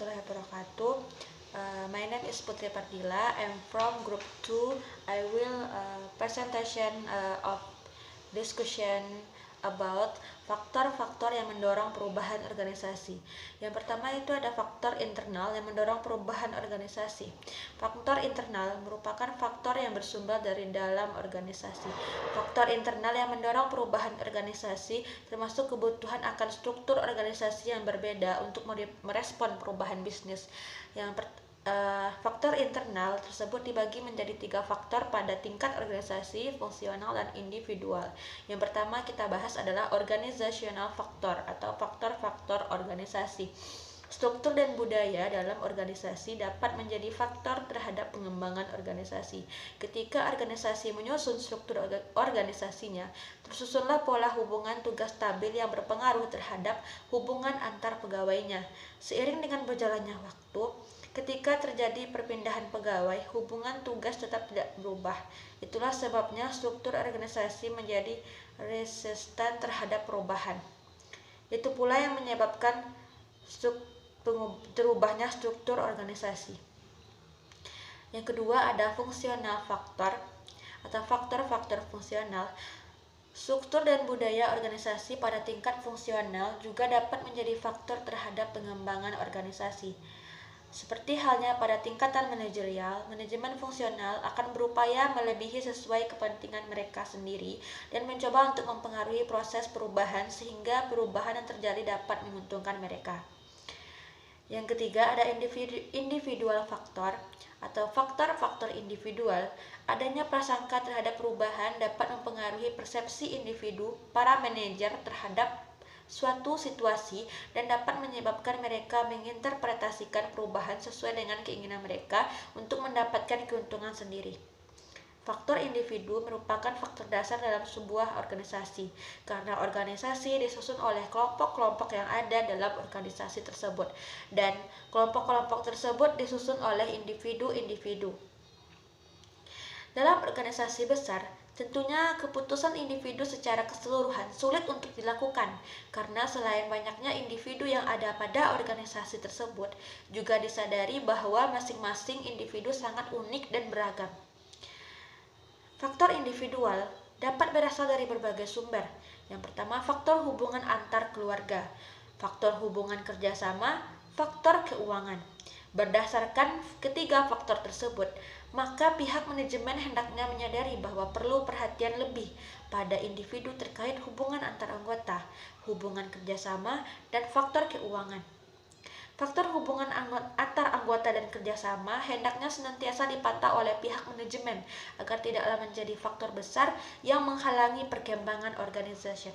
warahmatullahi wabarakatuh. My name is Putri Pardila. I'm from Group 2. I will presentation of discussion about faktor-faktor yang mendorong perubahan organisasi. Yang pertama itu ada faktor internal yang mendorong perubahan organisasi. Faktor internal merupakan faktor yang bersumber dari dalam organisasi. Faktor internal yang mendorong perubahan organisasi termasuk kebutuhan akan struktur organisasi yang berbeda untuk merespon perubahan bisnis. Faktor internal tersebut dibagi menjadi 3 faktor pada tingkat organisasi, fungsional, dan individual. Yang pertama kita bahas adalah organizational factor atau faktor-faktor organisasi. Struktur dan budaya dalam organisasi dapat menjadi faktor terhadap pengembangan organisasi. Ketika organisasi menyusun struktur organisasinya, tersusunlah pola hubungan tugas stabil yang berpengaruh terhadap hubungan antar pegawainya. Seiring dengan berjalannya waktu, ketika terjadi perpindahan pegawai, hubungan tugas tetap tidak berubah. Itulah sebabnya struktur organisasi menjadi resisten terhadap perubahan. Itu pula yang menyebabkan berubahnya struktur organisasi. Yang kedua ada fungsional faktor atau faktor-faktor fungsional. Struktur dan budaya organisasi pada tingkat fungsional juga dapat menjadi faktor terhadap pengembangan organisasi. Seperti halnya pada tingkatan manajerial, manajemen fungsional akan berupaya melebihi sesuai kepentingan mereka sendiri dan mencoba untuk mempengaruhi proses perubahan sehingga perubahan yang terjadi dapat menguntungkan mereka. Yang ketiga ada individual faktor atau faktor-faktor individual. Adanya prasangka terhadap perubahan dapat mempengaruhi persepsi individu para manajer terhadap suatu situasi dan dapat menyebabkan mereka menginterpretasikan perubahan sesuai dengan keinginan mereka untuk mendapatkan keuntungan sendiri. Faktor individu merupakan faktor dasar dalam sebuah organisasi karena organisasi disusun oleh kelompok-kelompok yang ada dalam organisasi tersebut dan kelompok-kelompok tersebut disusun oleh individu-individu. Dalam organisasi besar, tentunya keputusan individu secara keseluruhan sulit untuk dilakukan karena selain banyaknya individu yang ada pada organisasi tersebut, juga disadari bahwa masing-masing individu sangat unik dan beragam. Faktor individual dapat berasal dari berbagai sumber. Yang pertama, faktor hubungan antar keluarga, faktor hubungan kerjasama, faktor keuangan. Berdasarkan ketiga faktor tersebut, maka pihak manajemen hendaknya menyadari bahwa perlu perhatian lebih pada individu terkait hubungan antar anggota, hubungan kerjasama, dan faktor keuangan. Faktor hubungan antar anggota dan kerjasama hendaknya senantiasa dipantau oleh pihak manajemen agar tidaklah menjadi faktor besar yang menghalangi perkembangan organisasi.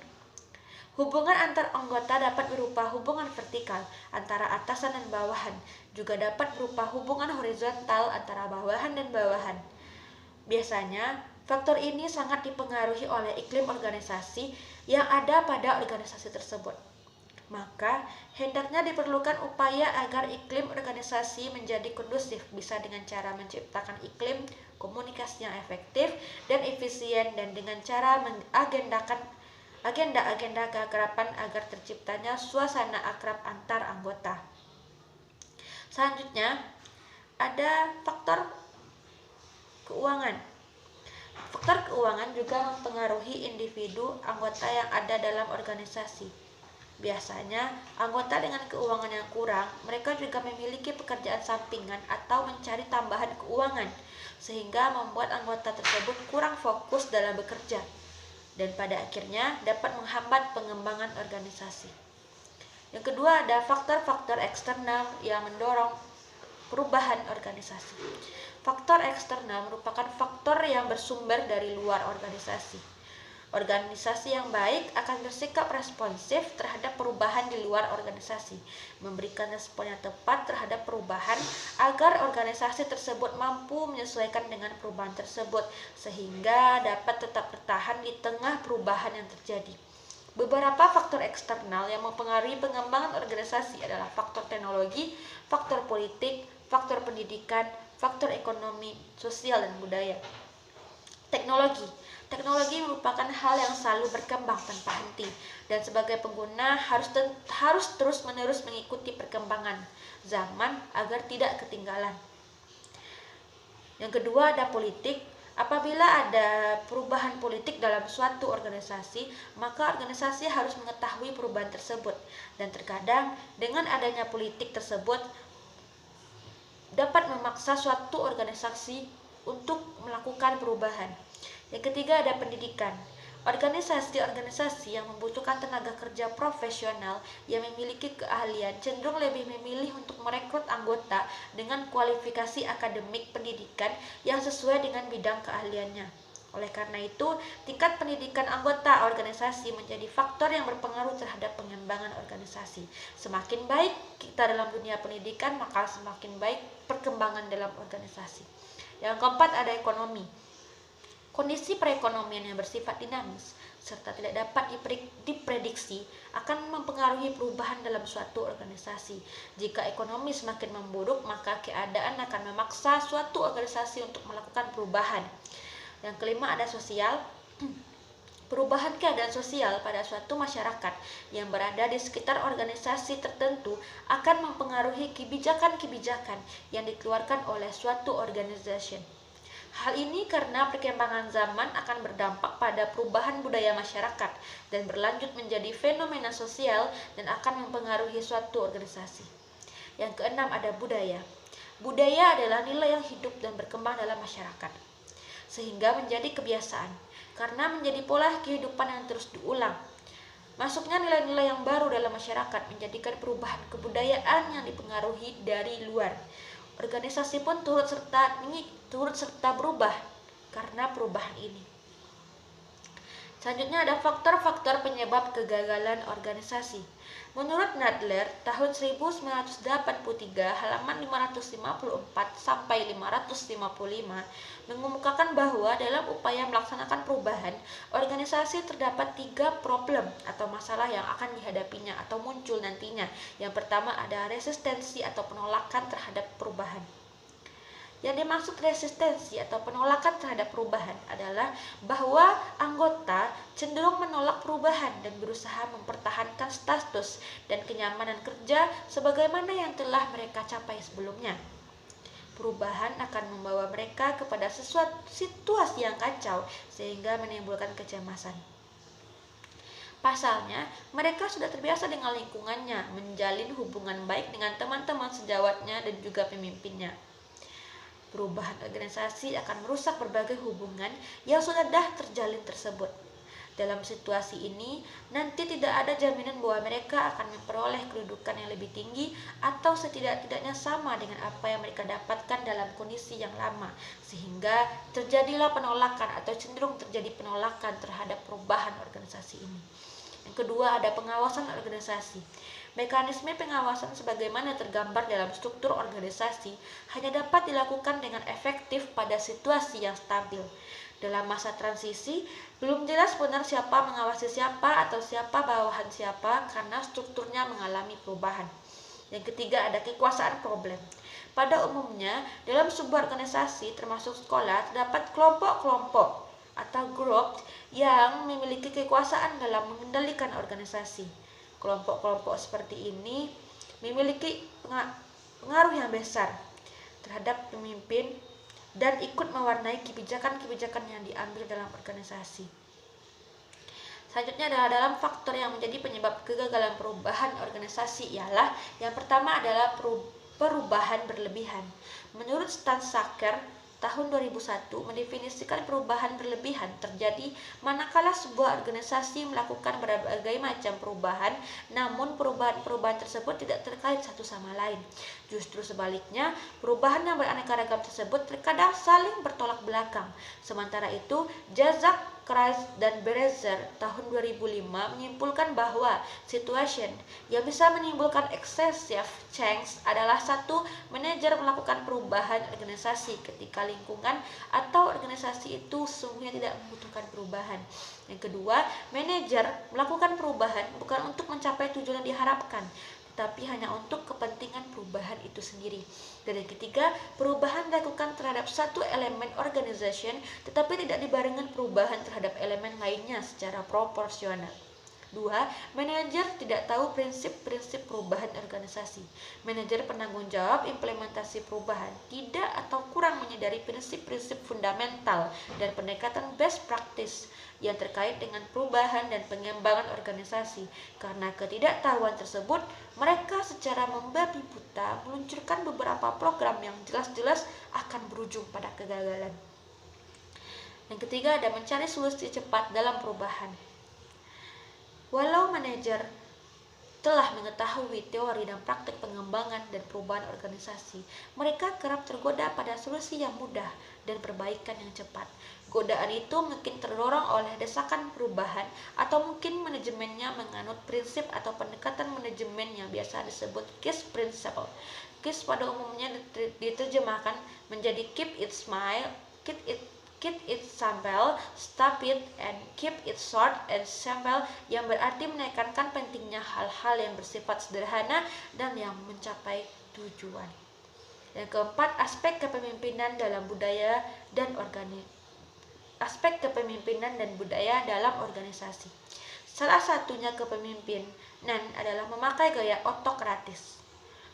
Hubungan antar anggota dapat berupa hubungan vertikal antara atasan dan bawahan, juga dapat berupa hubungan horizontal antara bawahan dan bawahan. Biasanya, faktor ini sangat dipengaruhi oleh iklim organisasi yang ada pada organisasi tersebut. Maka, hendaknya diperlukan upaya agar iklim organisasi menjadi kondusif, bisa dengan cara menciptakan iklim komunikasi yang efektif dan efisien dan dengan cara mengagendakan agenda-agenda keakraban agar terciptanya suasana akrab antar anggota. Selanjutnya, ada faktor keuangan. Faktor keuangan juga mempengaruhi individu anggota yang ada dalam organisasi. Biasanya, anggota dengan keuangan yang kurang, mereka juga memiliki pekerjaan sampingan atau mencari tambahan keuangan, sehingga membuat anggota tersebut kurang fokus dalam bekerja dan pada akhirnya dapat menghambat pengembangan organisasi. Yang kedua ada faktor-faktor eksternal yang mendorong perubahan organisasi. Faktor eksternal merupakan faktor yang bersumber dari luar organisasi. Organisasi yang baik akan bersikap responsif terhadap perubahan di luar organisasi, memberikan respon yang tepat terhadap perubahan agar organisasi tersebut mampu menyesuaikan dengan perubahan tersebut sehingga dapat tetap bertahan di tengah perubahan yang terjadi. Beberapa faktor eksternal yang mempengaruhi pengembangan organisasi adalah faktor teknologi, faktor politik, faktor pendidikan, faktor ekonomi, sosial, dan budaya. Teknologi. Teknologi merupakan hal yang selalu berkembang tanpa henti, dan sebagai pengguna harus terus-menerus mengikuti perkembangan zaman agar tidak ketinggalan. Yang kedua ada politik. Apabila ada perubahan politik dalam suatu organisasi, maka organisasi harus mengetahui perubahan tersebut, dan terkadang dengan adanya politik tersebut dapat memaksa suatu organisasi untuk melakukan perubahan. Yang ketiga ada pendidikan. Organisasi-organisasi yang membutuhkan tenaga kerja profesional yang memiliki keahlian cenderung lebih memilih untuk merekrut anggota dengan kualifikasi akademik pendidikan yang sesuai dengan bidang keahliannya. Oleh karena itu, tingkat pendidikan anggota organisasi menjadi faktor yang berpengaruh terhadap pengembangan organisasi. Semakin baik kita dalam dunia pendidikan, maka semakin baik perkembangan dalam organisasi. Yang keempat ada ekonomi. Kondisi perekonomian yang bersifat dinamis serta tidak dapat diprediksi akan mempengaruhi perubahan dalam suatu organisasi. Jika ekonomi semakin memburuk, maka keadaan akan memaksa suatu organisasi untuk melakukan perubahan. Yang kelima ada sosial. Perubahan keadaan sosial pada suatu masyarakat yang berada di sekitar organisasi tertentu akan mempengaruhi kebijakan-kebijakan yang dikeluarkan oleh suatu organisasi. Hal ini karena perkembangan zaman akan berdampak pada perubahan budaya masyarakat dan berlanjut menjadi fenomena sosial dan akan mempengaruhi suatu organisasi. Yang keenam ada budaya. Budaya adalah nilai yang hidup dan berkembang dalam masyarakat, sehingga menjadi kebiasaan karena menjadi pola kehidupan yang terus diulang. Masuknya nilai-nilai yang baru dalam masyarakat menjadikan perubahan kebudayaan yang dipengaruhi dari luar. Organisasi pun turut serta berubah karena perubahan ini. Selanjutnya ada faktor-faktor penyebab kegagalan organisasi. Menurut Nadler, tahun 1983 halaman 554 sampai 555 mengemukakan bahwa dalam upaya melaksanakan perubahan, organisasi terdapat 3 problem atau masalah yang akan dihadapinya atau muncul nantinya. Yang pertama ada resistensi atau penolakan terhadap perubahan. Yang dimaksud resistensi atau penolakan terhadap perubahan adalah bahwa anggota cenderung menolak perubahan dan berusaha mempertahankan status dan kenyamanan kerja sebagaimana yang telah mereka capai sebelumnya. Perubahan akan membawa mereka kepada sesuatu situasi yang kacau sehingga menimbulkan kecemasan. Pasalnya, mereka sudah terbiasa dengan lingkungannya, menjalin hubungan baik dengan teman-teman sejawatnya dan juga pemimpinnya. Perubahan organisasi akan merusak berbagai hubungan yang sudah terjalin tersebut. Dalam situasi ini, nanti tidak ada jaminan bahwa mereka akan memperoleh kedudukan yang lebih tinggi atau setidak-tidaknya sama dengan apa yang mereka dapatkan dalam kondisi yang lama, sehingga terjadilah penolakan atau cenderung terjadi penolakan terhadap perubahan organisasi ini. Yang kedua ada pengawasan organisasi. Mekanisme pengawasan sebagaimana tergambar dalam struktur organisasi hanya dapat dilakukan dengan efektif pada situasi yang stabil. Dalam masa transisi, belum jelas benar siapa mengawasi siapa atau siapa bawahan siapa karena strukturnya mengalami perubahan. Yang ketiga ada kekuasaan problem. Pada umumnya, dalam sebuah organisasi termasuk sekolah terdapat kelompok-kelompok atau grup yang memiliki kekuasaan dalam mengendalikan organisasi. Kelompok-kelompok seperti ini memiliki pengaruh yang besar terhadap pemimpin dan ikut mewarnai kebijakan-kebijakan yang diambil dalam organisasi. Selanjutnya adalah dalam faktor yang menjadi penyebab kegagalan perubahan organisasi ialah yang pertama adalah perubahan berlebihan. Menurut Stan Saker tahun 2001 mendefinisikan perubahan berlebihan terjadi manakala sebuah organisasi melakukan berbagai macam perubahan, namun perubahan-perubahan tersebut tidak terkait satu sama lain. Justru sebaliknya, perubahan yang beraneka ragam tersebut terkadang saling bertolak belakang. Sementara itu, Jazak, Kreis, dan Berezer tahun 2005 menyimpulkan bahwa situation yang bisa menimbulkan excessive change adalah satu, manajer melakukan perubahan organisasi ketika lingkungan atau organisasi itu sesungguhnya tidak membutuhkan perubahan. Yang kedua, manajer melakukan perubahan bukan untuk mencapai tujuan yang diharapkan, tetapi hanya untuk kepentingan perubahan itu itu sendiri. Dan yang ketiga, perubahan dilakukan terhadap satu elemen organization tetapi tidak dibarengi perubahan terhadap elemen lainnya secara proporsional. 2. Manajer tidak tahu prinsip-prinsip perubahan organisasi. Manajer penanggung jawab implementasi perubahan tidak atau kurang menyadari prinsip-prinsip fundamental dan pendekatan best practice yang terkait dengan perubahan dan pengembangan organisasi. Karena ketidaktahuan tersebut, mereka secara membabi buta meluncurkan beberapa program yang jelas-jelas akan berujung pada kegagalan. Yang ketiga, ada mencari solusi cepat dalam perubahan. Walau manajer telah mengetahui teori dan praktik pengembangan dan perubahan organisasi, mereka kerap tergoda pada solusi yang mudah dan perbaikan yang cepat. Godaan itu mungkin terdorong oleh desakan perubahan atau mungkin manajemennya menganut prinsip atau pendekatan manajemen yang biasa disebut KISS principle. KISS pada umumnya diterjemahkan menjadi keep it smile, keep it simple, stop it, and keep it short and simple, yang berarti menekankan pentingnya hal-hal yang bersifat sederhana dan yang mencapai tujuan. Yang keempat, aspek kepemimpinan dalam budaya dan dalam organisasi. Salah satunya kepemimpinan adalah memakai gaya otokratis.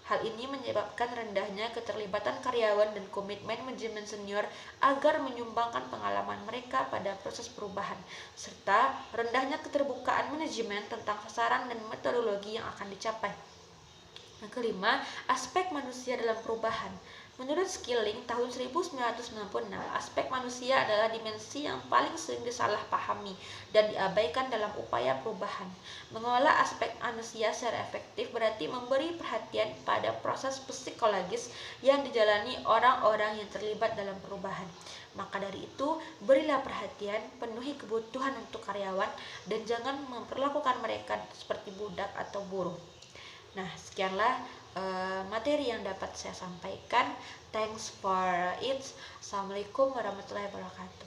Hal ini menyebabkan rendahnya keterlibatan karyawan dan komitmen manajemen senior agar menyumbangkan pengalaman mereka pada proses perubahan, serta rendahnya keterbukaan manajemen tentang sasaran dan metodologi yang akan dicapai. Yang kelima, aspek manusia dalam perubahan. Menurut Skilling tahun 1996, aspek manusia adalah dimensi yang paling sering disalahpahami dan diabaikan dalam upaya perubahan. Mengolah aspek manusia secara efektif berarti memberi perhatian pada proses psikologis yang dijalani orang-orang yang terlibat dalam perubahan. Maka dari itu, berilah perhatian, penuhi kebutuhan untuk karyawan, dan jangan memperlakukan mereka seperti budak atau buruh. Nah, sekianlah materi yang dapat saya sampaikan. Thanks for it. Assalamualaikum warahmatullahi wabarakatuh.